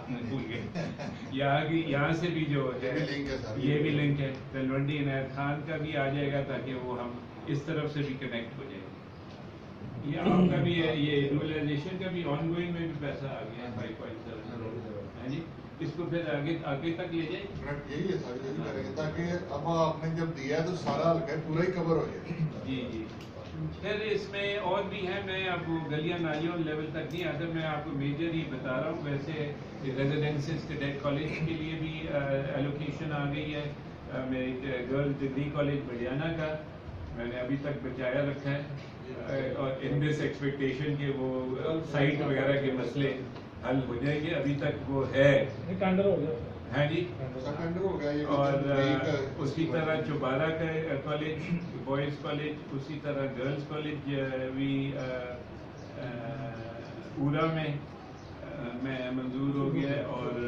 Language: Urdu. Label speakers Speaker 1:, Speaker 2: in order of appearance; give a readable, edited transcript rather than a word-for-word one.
Speaker 1: بھول گئے. یہاں سے بھی جو ہے یہ بھی لنک ہے. تلونڈی عنایت خان کا بھی آ جائے گا تاکہ وہ ہم اس طرف سے بھی کنیکٹ ہو جائیں گے. یہ آپ کا بھی ہے, یہ ریولائزیشن کا بھی آن گوئنگ میں بھی پیسہ آ گیا 5.7 کروڑ ہے جی. اس کو پھر آگے تک لے جائیں.
Speaker 2: یہی ہے ساری تاکہ اب آپ نے جب دیا ہے تو سارا حلقہ پورا ہی کور ہو جائے.
Speaker 1: جی. پھر اس میں اور بھی ہے, میں اب گلیاں نالیوں لیول تک نہیں آتا, میں آپ کو میجر ہی بتا رہا ہوں. ویسے ریزیڈینسز کیڈٹ کالج کے لیے بھی ایلوکیشن آ گئی ہے. میرے گرلز ڈگری کالج بڑیانہ کا میں نے ابھی تک بچایا رکھا ہے, اور ان دس ایکسپیکٹیشن کہ وہ سائٹ وغیرہ کے مسئلے حل ہو جائیں گے. ابھی تک وہ ہے ہاں جی. اور اسی طرح چوبارہ کا کالج بوائز کالج, اسی طرح گرلز کالج بھی اورا میں منظور ہو گیا ہے. اور